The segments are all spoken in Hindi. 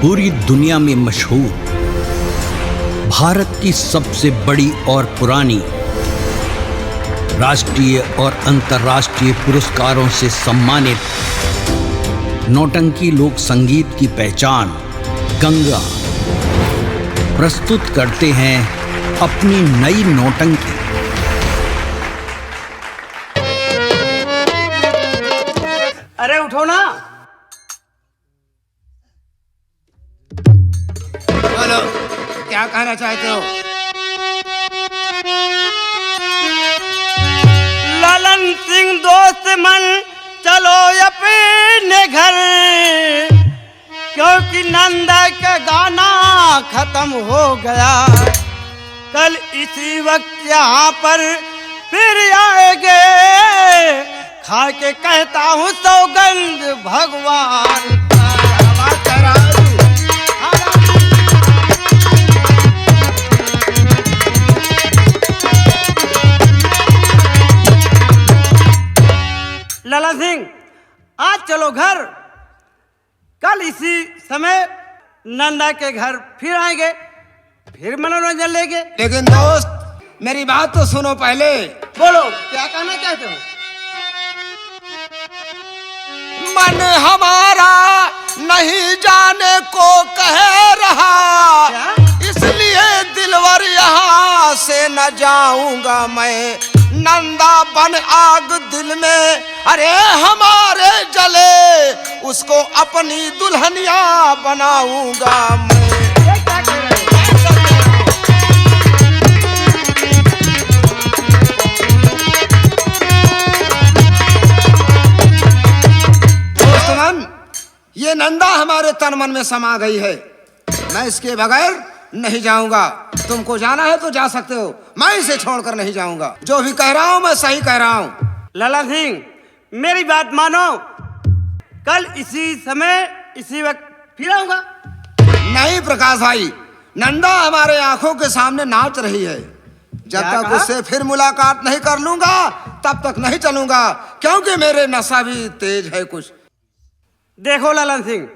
पूरी दुनिया में मशहूर, भारत की सबसे बड़ी और पुरानी, राष्ट्रीय और अंतर्राष्ट्रीय पुरस्कारों से सम्मानित नौटंकी लोक संगीत की पहचान गंगा प्रस्तुत करते हैं अपनी नई नौटंकी। अरे उठो ना। बोलो, क्या कहना चाहते हो? ललन सिंह दोस्त मन चलो अपने घर, क्योंकि नंदा का गाना खत्म हो गया। कल इसी वक्त यहाँ पर फिर आएंगे, खा के कहता हूँ सौगंध भगवान। लला सिंह, आज चलो घर, कल इसी समय नंदा के घर फिर आएंगे, फिर मनोरंजन लेंगे। लेकिन दोस्त, मेरी बात तो सुनो पहले। बोलो, क्या कहना चाहते हो? मन हमारा नहीं जाने को कह रहा, इसलिए दिलवर यहाँ से न जाऊंगा मैं। नंदा बन आग दिल में अरे हमारे जले, उसको अपनी दुल्हनिया बनाऊंगा मैं। ये क्या कह रहे हो? दोस्तमन, ये नंदा हमारे तन मन में समा गई है, मैं इसके बगैर नहीं जाऊंगा। तुमको जाना है तो जा सकते हो, मैं इसे छोड़कर नहीं जाऊंगा। जो भी कह रहा हूं मैं सही कह रहा हूं। लला सिंह, मेरी बात मानो, कल इसी समय इसी वक्त फिर आऊंगा। नहीं प्रकाश भाई, नंदा हमारे आंखों के सामने नाच रही है। जब क्या तक कहा? उससे फिर मुलाकात नहीं कर लूंगा तब तक नहीं चलूंगा, क्योंकि मेरे नशा भी तेज है कुछ। देखो ललन सिंह,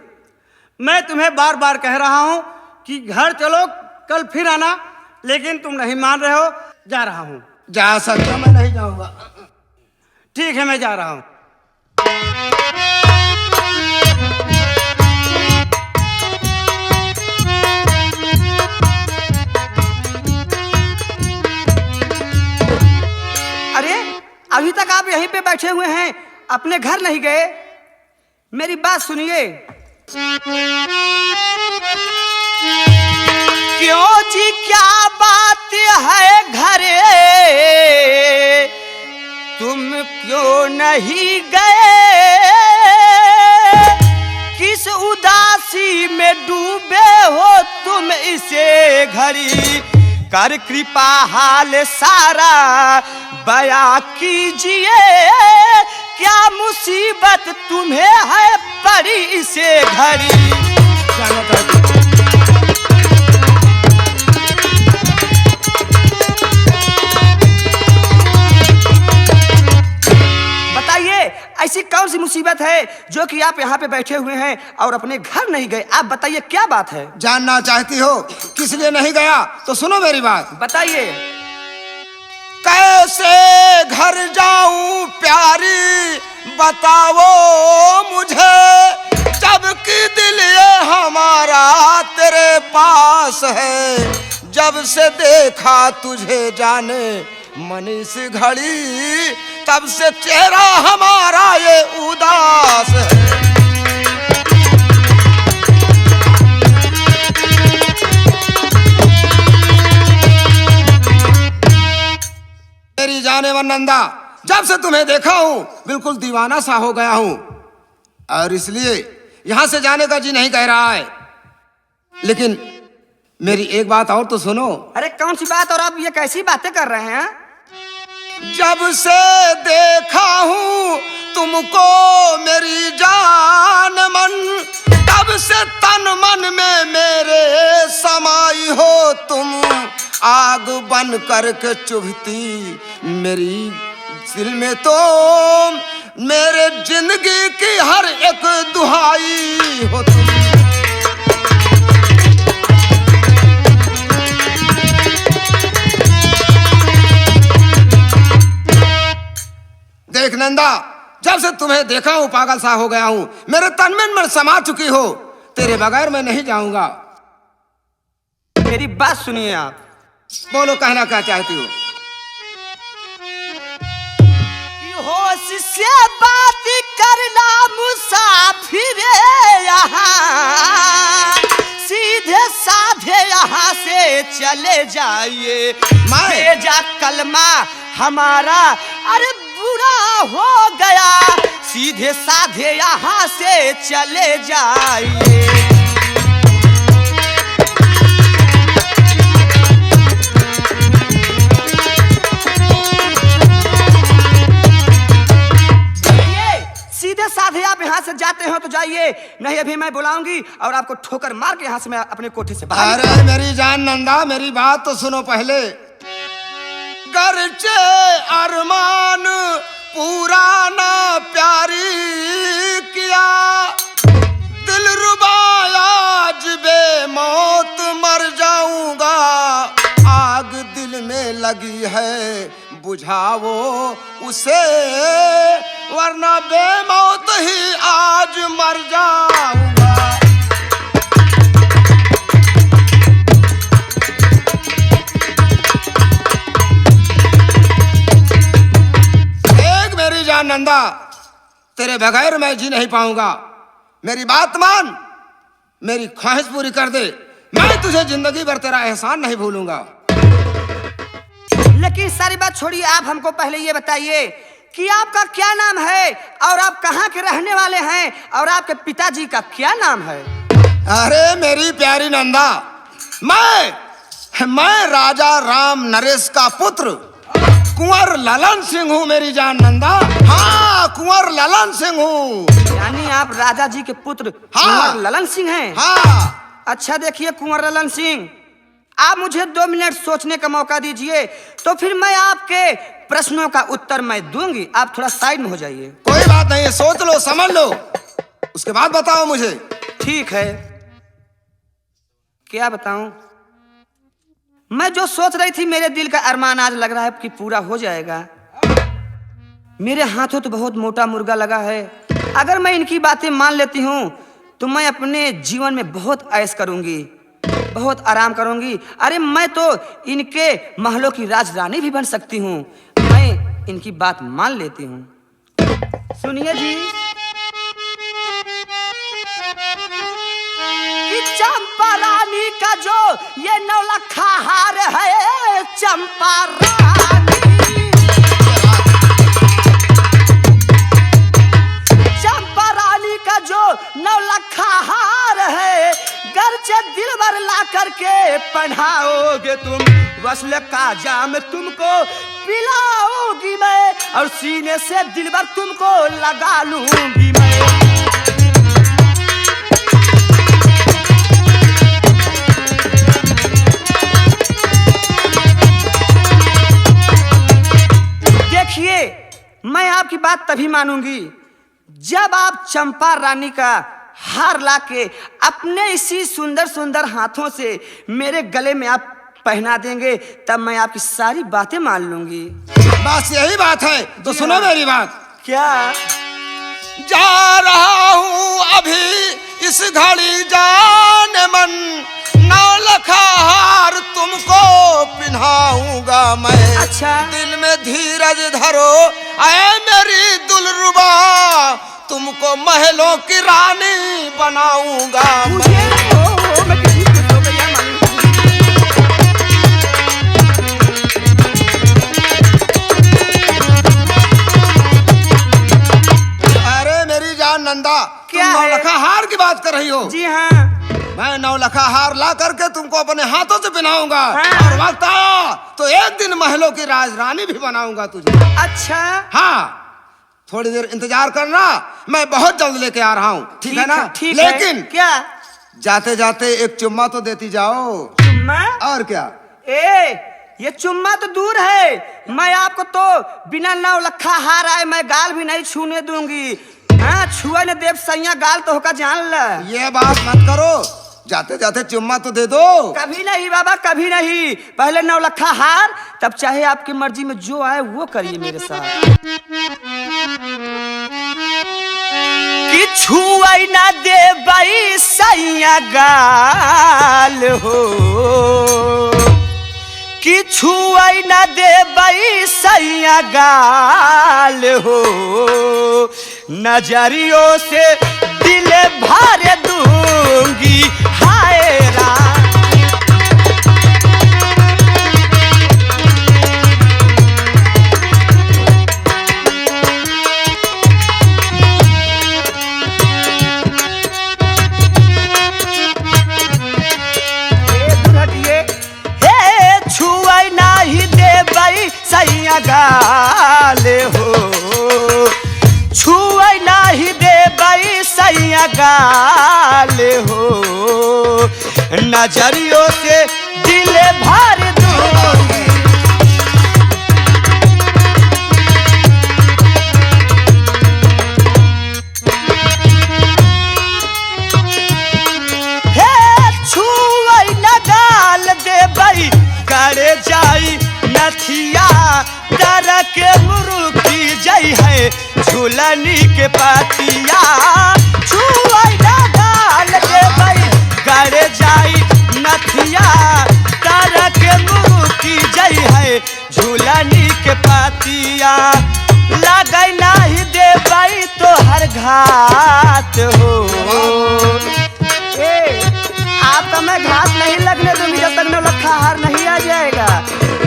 मैं तुम्हें बार बार कह रहा हूं कि घर चलो, कल फिर आना, लेकिन तुम नहीं मान रहे हो। जा रहा हूं। जा सकता मैं नहीं जाऊंगा। ठीक है, मैं जा रहा हूं। अरे, अभी तक आप यहीं पे बैठे हुए हैं, अपने घर नहीं गए? मेरी बात सुनिए। क्यों जी, क्या बात है घरे, तुम क्यों नहीं गए? किस उदासी में डूबे हो तुम इसे घड़ी, कर कृपा हाल सारा बया कीजिए। क्या मुसीबत तुम्हें है पड़ी इसे घड़ी? बताइए, ऐसी कौन सी मुसीबत है जो कि आप यहाँ पे बैठे हुए हैं और अपने घर नहीं गए? आप बताइए, क्या बात है? जानना चाहती हो किस लिए नहीं गया? तो सुनो मेरी बात। बताइए। कैसे घर जाऊं प्यारी बताओ मुझे, जबकि दिल ये हमारा तेरे पास है। जब से देखा तुझे जाने मन इस घड़ी, तब से चेहरा हमारा ये उदास है। मेरी जाने मन नंदा, जब से तुम्हें देखा हूं बिल्कुल दीवाना सा हो गया हूं, और इसलिए यहां से जाने का जी नहीं कह रहा है। लेकिन मेरी एक बात और तो सुनो। अरे कौन सी बात, और आप ये कैसी बातें कर रहे हैं? जब से देखा हूं तुमको मेरी जान मन, तब से तन मन में मेरे समाई हो तुम। आग बन करके चुभती मेरी दिल में तो मेरे जिंदगी की हर एक दुहाई हो तुम। से तुम्हें देखा हूँ पागल सा हो गया हूँ, मेरे तन में समा चुकी हो, तेरे बगैर मैं नहीं जाऊंगा। मेरी बात सुनिए आप। बोलो, कहना क्या चाहती हो? होश से बात करना मुसाफिर यहाँ, सीधे साधे यहाँ से चले जाइए। भेजा कलमा हमारा अरे बुरा हो गया, सीधे साधे यहाँ से चले जाइए। सीधे साधे आप यहाँ से जाते हो तो जाइए, नहीं अभी मैं बुलाऊंगी और आपको ठोकर मार के यहाँ से मैं अपने कोठे से बाहर। अरे मेरी जान नंदा, मेरी बात तो सुनो पहले। गर्चे अरमान पुराना प्यारी किया, दिलरुबा आज बेमौत मर जाऊंगा। आग दिल में लगी है बुझाओ उसे, वरना बेमौत ही आज मर जाऊंगा। एक मेरी जान नंदा, तेरे बगैर मैं जी नहीं पाऊंगा। मेरी बात मान, मेरी ख्वाहिश पूरी कर दे, मैं तुझे जिंदगी भर तेरा एहसान नहीं भूलूंगा। लेकिन सारी बात छोड़िए, आप हमको पहले ये बताइए कि आपका क्या नाम है और आप कहाँ के रहने वाले हैं और आपके पिताजी का क्या नाम है? अरे मेरी प्यारी नंदा, मैं राजा राम नरेश का पुत्र कुंवर ललन सिंह हूँ मेरी जान नंदा। हाँ, कुंवर ललन सिंह हूँ। यानी आप राजा जी के पुत्र हाँ, कुंवर ललन सिंह हैं? हाँ। अच्छा देखिए कुंवर ललन सिंह, आप मुझे 2 मिनट सोचने का मौका दीजिए, तो फिर मैं आपके प्रश्नों का उत्तर मैं दूंगी। आप थोड़ा साइड में हो जाइए। कोई बात नहीं है, सोच लो, समझ लो, उसके बाद बताओ मुझे। ठीक है, क्या बताऊं? मैं जो सोच रही थी, मेरे दिल का अरमान आज लग रहा है कि पूरा हो जाएगा। मेरे हाथों तो बहुत मोटा मुर्गा लगा है। अगर मैं इनकी बातें मान लेती हूं तो मैं अपने जीवन में बहुत ऐश करूंगी, बहुत आराम करूंगी। अरे मैं तो इनके महलों की राजरानी भी बन सकती हूँ। मैं इनकी बात मान लेती हूँ। सुनिए जी, कि चंपा रानी का जो ये 9 लखा हार है, चंपा रानी, चंपा रानी का जो 9 लखा हार है, गर्चे दिल भर ला करके पहनाओगे तुम, वस्ल का जाम तुमको पिलाओगी मैं, और सीने से दिल भर तुमको लगा लूंगी मैं। देखिए, मैं आपकी बात तभी मानूंगी जब आप चंपा रानी का हार लाके अपने इसी सुंदर सुंदर हाथों से मेरे गले में आप पहना देंगे, तब मैं आपकी सारी बातें मान लूंगी। बस यही बात है, तो सुनो मेरी बात। क्या? जा रहा हूँ अभी इस घड़ी जान मन, 9 लखा हार तुमको पिन्हाऊंगा मैं। अच्छा, दिल में धीरज धरो ऐ मेरी दिलरुबा, तुमको महलों की रानी बनाऊंगा मैं। अरे मेरी जान नंदा, क्या तुम 9 है? लखा हार की बात कर रही हो? जी हाँ। मैं 9 लखा हार ला करके तुमको अपने हाथों से पहनाऊंगा। हाँ। और वक्त आया तो एक दिन महलों की राजरानी भी बनाऊंगा तुझे। अच्छा, हाँ, थोड़ी देर इंतजार करना, मैं बहुत जल्द लेके आ रहा हूँ, ठीक है ना? ठीक लेकिन है। क्या? जाते जाते एक चुम्मा तो देती जाओ। चुम्मा? और क्या? ये चुम्मा तो दूर है, मैं आपको तो बिना 9 लखा हार आए मैं गाल भी नहीं छूने दूंगी। हाँ, छुआ ने देव सैया गाल तो होगा, जान ल। ये बात मत करो, जाते जाते चुम्मा तो दे दो। कभी नहीं बाबा, कभी नहीं। पहले 9 लखा हार, तब चाहे आपकी मर्जी में जो आए वो करिए मेरे साथ। छुआई ना दे बाई सैया गाल हो, कि छुआई ना दे बाई सैया गाल हो, नजरियों से दिल भर दूंगी हाय राम। सैया गाल हो, छुआई नाही दे बाई सैया गाल हो, नजरियों से दिल भर दूंगी। हे छुआई ना गाल दे बाई करे जाई नथिया डर के मुरुकी जई है झूलनी के पातिया, छुआई ना गाल दे भाई गड़े जाई नथिया डर के मुरुकी जई है झूलनी के पातिया, लगई नहीं दे भाई तो हर घाट हो। आप तो मैं घाट नहीं लगने दूंगी जब तक नौलखा हार नहीं आ जाएगा।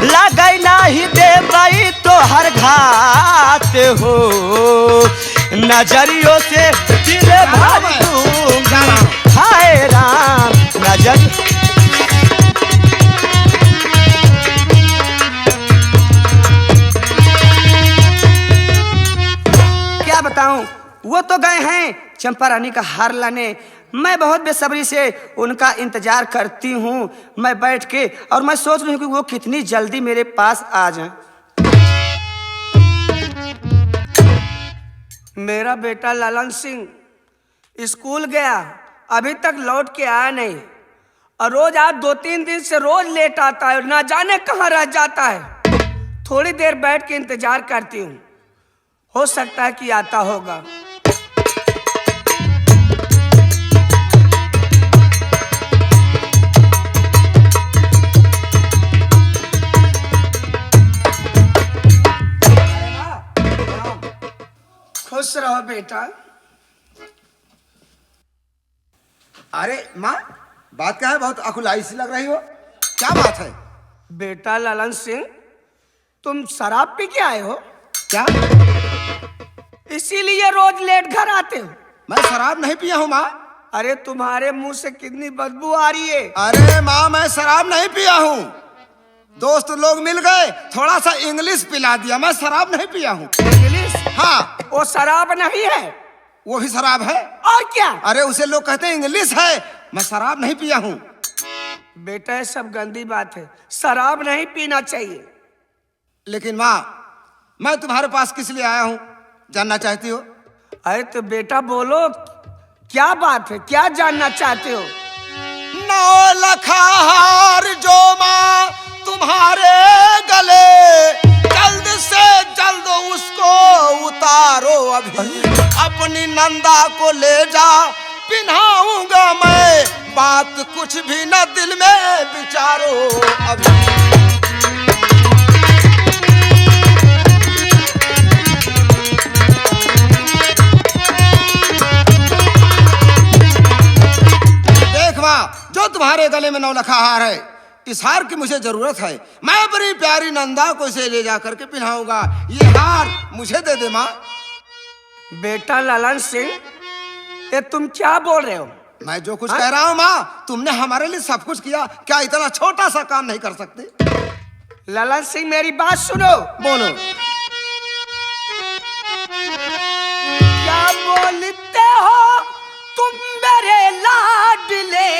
लगई नहीं दे बाई तो हर घाट हो, नजरियों से दिल भर दूंगी हाय राम। नजर क्या बताऊं, वो तो गए हैं चंपा रानी का हार लाने, मैं बहुत बेसब्री से उनका इंतजार करती हूँ मैं बैठ के, और मैं सोच रही हूँ कि वो कितनी जल्दी मेरे पास आ जाए। मेरा बेटा ललन सिंह स्कूल गया, अभी तक लौट के आया नहीं, और रोज आज 2-3 दिन से रोज लेट आता है और ना जाने कहाँ रह जाता है। थोड़ी देर बैठ के इंतजार करती हूँ, हो सकता है कि आता होगा। खुश रहो बेटा। अरे माँ, बात क्या है? बहुत अकुलाई सी लग रही हो, क्या बात है? बेटा ललन सिंह, तुम शराब पी के आए हो क्या? इसीलिए रोज लेट घर आते हो? मैं शराब नहीं पिया हूँ माँ। अरे तुम्हारे मुंह से कितनी बदबू आ रही है। अरे माँ, मैं शराब नहीं पिया हूँ, दोस्त लोग मिल गए थोड़ा सा इंग्लिश पिला दिया, मैं शराब नहीं पिया हूँ। इंग्लिश? हाँ। वो शराब नहीं है। वो भी शराब है। और क्या? अरे उसे लोग कहते हैं इंग्लिश है, मैं शराब नहीं पिया हूँ। बेटा ये सब गंदी बात है, शराब नहीं पीना चाहिए। लेकिन माँ, मैं तुम्हारे पास किस लिए आया हूँ जानना चाहती हो? अरे तो बेटा बोलो, क्या बात है, क्या जानना चाहते हो? 9 लाख हार जो माँ तुम्हारे गले, जल्द से जल्द उसको उतारो, अभी अपनी नंदा को ले जा पिन्हाऊंगा मैं, बात कुछ भी न दिल में विचारो अभी। देख माँ, जो तुम्हारे गले में 9 लाख हार है, इस हार की मुझे जरूरत है, मैं अपनी प्यारी नंदा को इसे ले जा करके पहनाऊंगा, ये हार मुझे दे दे माँ। बेटा ललन सिंह, ये तुम क्या बोल रहे हो? मैं जो कुछ कह रहा हूँ माँ, तुमने हमारे लिए सब कुछ किया, क्या इतना छोटा सा काम नहीं कर सकते? ललन सिंह मेरी बात सुनो। बोलो। क्या बोलते हो तुम मेरे लाडले,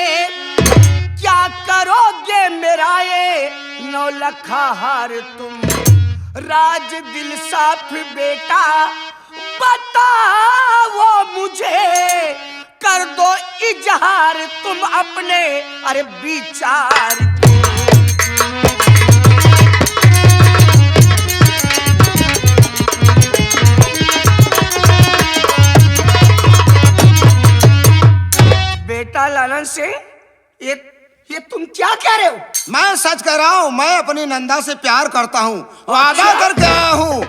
क्या करोगे मेरा ये 9 लाख हार तुम? राज दिल साफ बेटा बताओ मुझे, कर दो इजहार तुम अपने अरे विचार। क्या लालन सिंह, ये तुम क्या कह रहे हो? मैं सच कह रहा हूँ, मैं अपनी नंदा से प्यार करता हूँ। वादा करके आया हूँ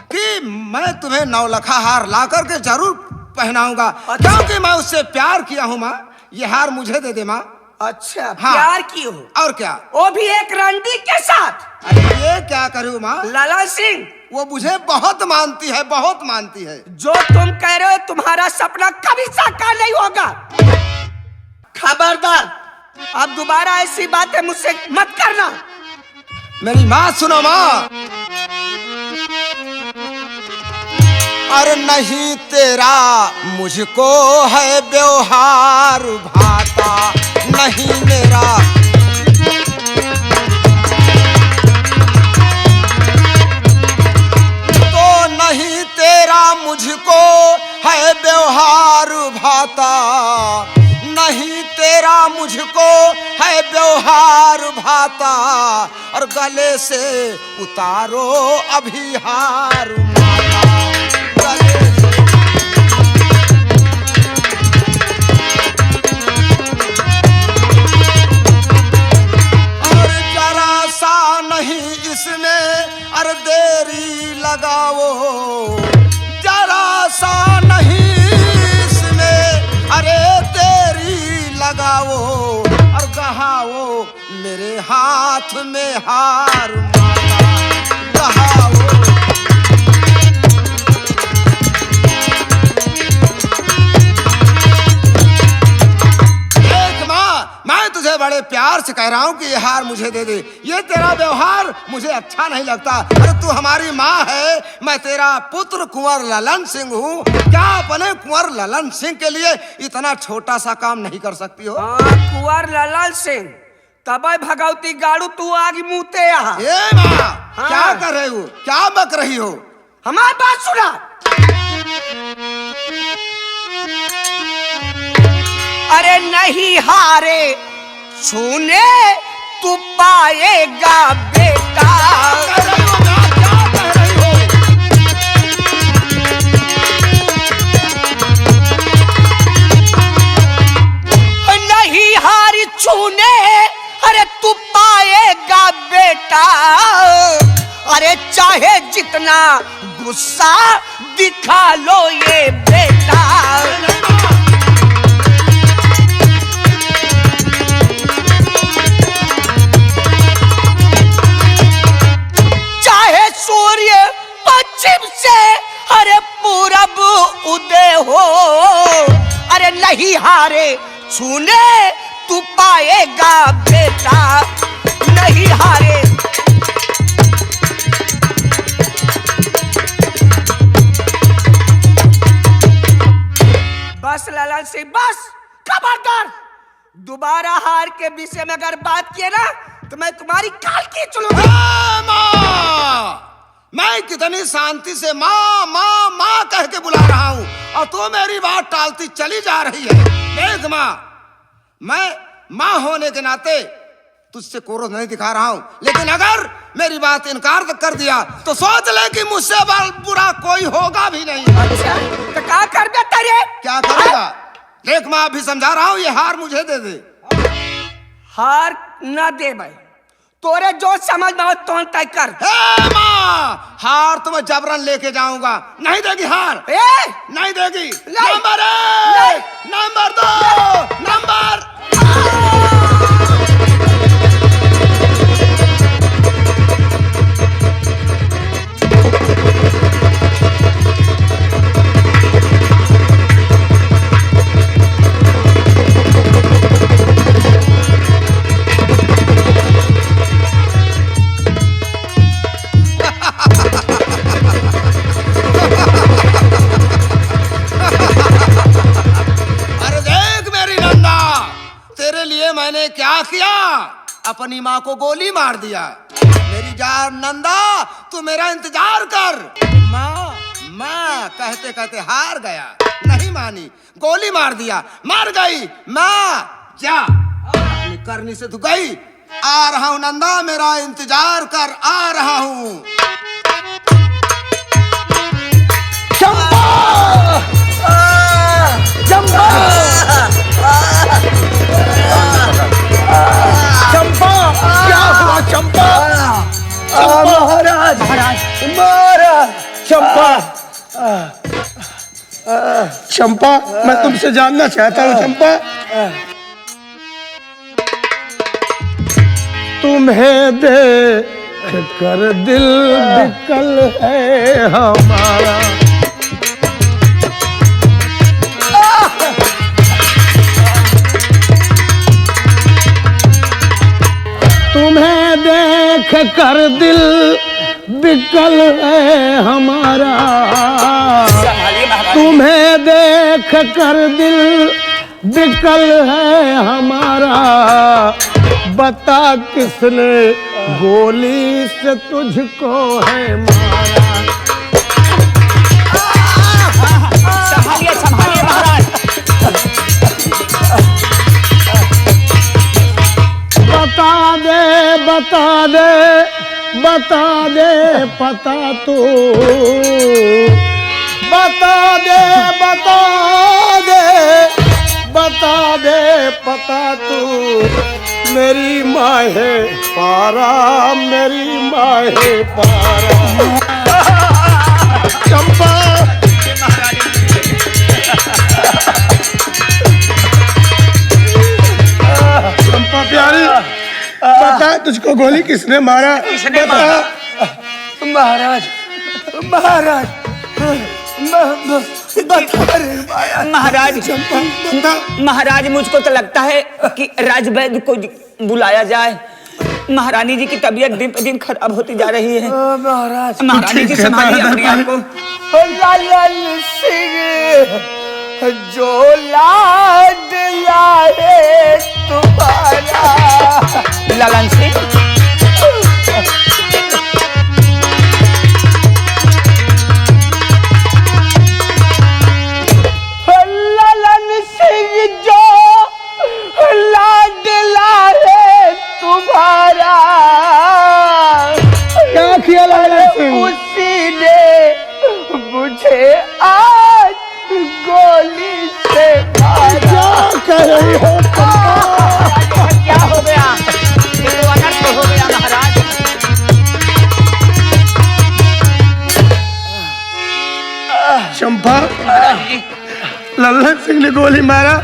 कि मैं तुम्हें 9 लखा हार ला करके जरूर पहनाऊंगा, क्योंकि मैं उससे प्यार किया हूँ। माँ, ये हार मुझे दे दे माँ। अच्छा, हाँ। प्यार की हो? और क्या, वो भी एक रंडी के साथ? अरे ये क्या करूँ माँ, लालन सिंह, वो मुझे बहुत मानती है, बहुत मानती है। जो तुम कह रहे हो तुम्हारा सपना कभी साकार नहीं होगा। खबरदार, अब दोबारा ऐसी बातें मुझसे मत करना। मेरी बात सुनो माँ। और नहीं तेरा मुझको है व्यवहार भाता, नहीं मेरा तो नहीं तेरा मुझको है व्यवहार भाता, नहीं तेरा मुझको है व्यवहार भाता। और गले से उतारो अभी हार माता, गले से। और जरा सा नहीं इसमें अरे देरी लगाओ, जरा सा नहीं इसमें अरे तेरी लगाओ। और गहाओ मेरे हाथ में हार माता, गहाओ। देख माँ, मैं तुझे बड़े प्यार से कह रहा हूँ कि ये हार मुझे दे दे। ये तेरा व्यवहार मुझे अच्छा नहीं लगता। अरे तू हमारी माँ है, मैं तेरा पुत्र कुंवर ललन सिंह हूँ। क्या अपने कुंवर ललन सिंह के लिए इतना छोटा सा काम नहीं कर सकती हो? कुंवर ललन सिंह, तब भगवती गाड़ू तू आगे मुँहते यहाँ। ए माँ, क्या कर रही हो, क्या बक रही हो? हमारी बात सुना। अरे नहीं हारे छूने तू पाएगा बेटा, क्या कह रही हो माँ, क्या कह रही हो? नहीं हारी छूने अरे तू पाएगा बेटा। अरे चाहे जितना गुस्सा दिखा लो ये बेटा। चाहे सूर्य पश्चिम से अरे पूरब उदय हो, अरे नहीं हारे छूने तू पाएगा बेटा, नहीं हारे। बस ललन सिंह बस, खबरदार दोबारा हार के विषय में अगर बात किए ना तो मैं तुम्हारी काल खींच लूंगा। माँ, मैं कितनी शांति से माँ माँ माँ कह के बुला रहा हूँ और तू मेरी बात टालती चली जा रही है। देख माँ, मैं माँ होने के नाते तुझसे क्रोध नहीं दिखा रहा हूँ, लेकिन अगर मेरी बात इनकार कर दिया तो सोच ले कि मुझसे बुरा कोई होगा भी नहीं। अच्छा, तो क्या कर दे तेरे? क्या करेगा? देख माँ, अभी समझा रहा हूँ, ये हार मुझे दे दे। हार न दे भाई, तोरे जो समझ में तो तय कर। हे माँ, हार तो मैं जबरन लेके जाऊंगा। नहीं देगी हार, नहीं देगी। Number 1, number 2, number. मैंने क्या किया? अपनी माँ को गोली मार दिया। मेरी जान नंदा, तू मेरा इंतजार कर। माँ माँ कहते कहते हार गया, नहीं मानी, गोली मार दिया, मर गई। माँ जा, अपनी करनी से तू गई। आ रहा हूँ नंदा, मेरा इंतजार कर, आ रहा हूँ। चंपा! चंपा! चंपा, मैं तुमसे जानना चाहता हूँ चंपा, तुम्हें देख कर दिल विकल है हमारा। तुम्हें देख कर दिल विकल है हमारा, तुम्हें देख कर दिल विकल है हमारा, बता किसने गोली से तुझको है मारा। संभालिए संभालिए महाराज। बता दे बता दे बता दे पता तू, बता दे बता दे बता दे पता तू, मेरी माँ है पारा, मेरी माँ है पारा। चंपा चंपा प्यारी, बता तुझको गोली किसने मारा? किसने बता। महाराज महाराज महाराज, महाराज मुझको तो लगता है कि राजवैद्य को बुलाया जाए। महारानी जी की तबीयत दिन पर दिन खराब होती जा रही है। महाराज महारानी जी संभालिए अपने आप को। लालन सिंह जो लाड लाए तुम्हारा। ललन सिंह ललन सिंह जो लाड लाए तुम्हारा। क्या किया लालन सिंह? उसी ने मुझे आज गोली से मारा। क्या कर रही हो? क्या हो गया? ये तो अनर्थ हो गया महाराज। चंपा, लल्लन सिंह ने गोली मारा।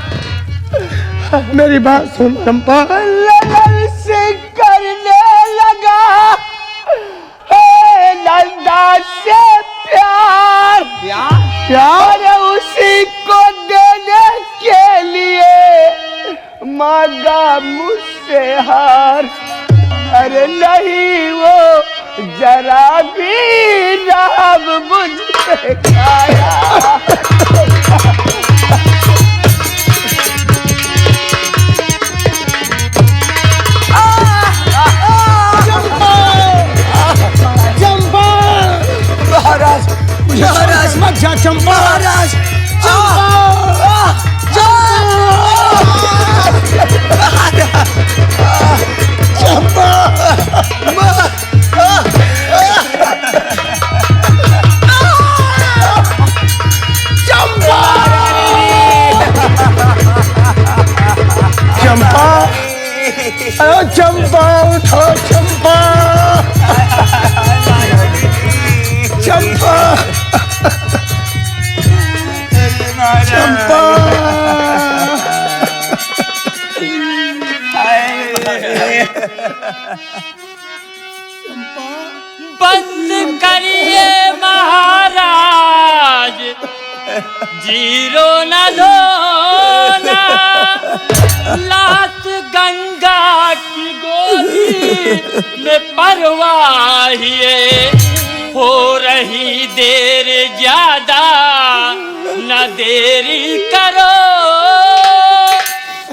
मेरी बात सुन चंपा। ललन सिंह करने लगा नंदा से प्यार, प्यार उसी को देने के लिए मांगा मुझसे हार। अरे नहीं वो जरा भी राम मुझसे खाया। महाराज महाराज मत जा चंपा। महाराज चंपा चंपा चंपा उठो चंपा चंपा चंपा। बंद करिए महाराज, जीरो न धोना, लात गंगा की गोदी में परवाहिए। हो रही देर ज्यादा न देरी करो,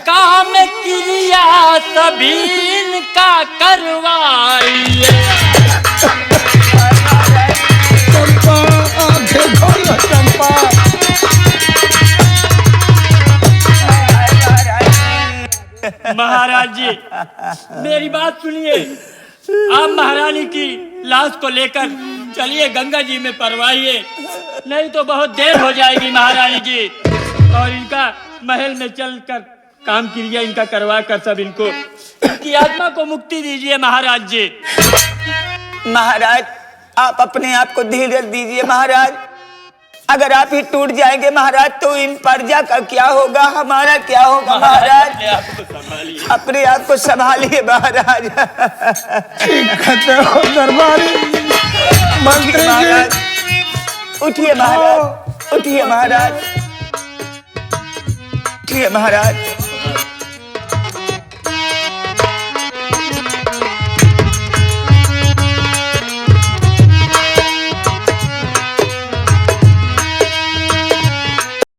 काम क्रिया सभी इनका करवाइए। चंपा आंखें खोलो चंपा। महाराज जी मेरी बात सुनिए, आप महारानी की लाश को लेकर चलिए गंगा जी में परवाइए, नहीं तो बहुत देर हो जाएगी महारानी जी। और इनका महल में चलकर काम क्रिया इनका करवा कर सब इनको इनकी आत्मा को मुक्ति दीजिए महाराज जी। महाराज आप अपने आप को धीरज दीजिए महाराज। अगर आप ही टूट जाएंगे महाराज तो इन प्रजा का क्या होगा, हमारा क्या होगा महाराज। अपने आप को संभालिए। अपने आप को संभालिए महाराज। कहते हो दरबारी मंत्री जी। महाराज उठिए महाराज, उठिए महाराज, उठिए महाराज।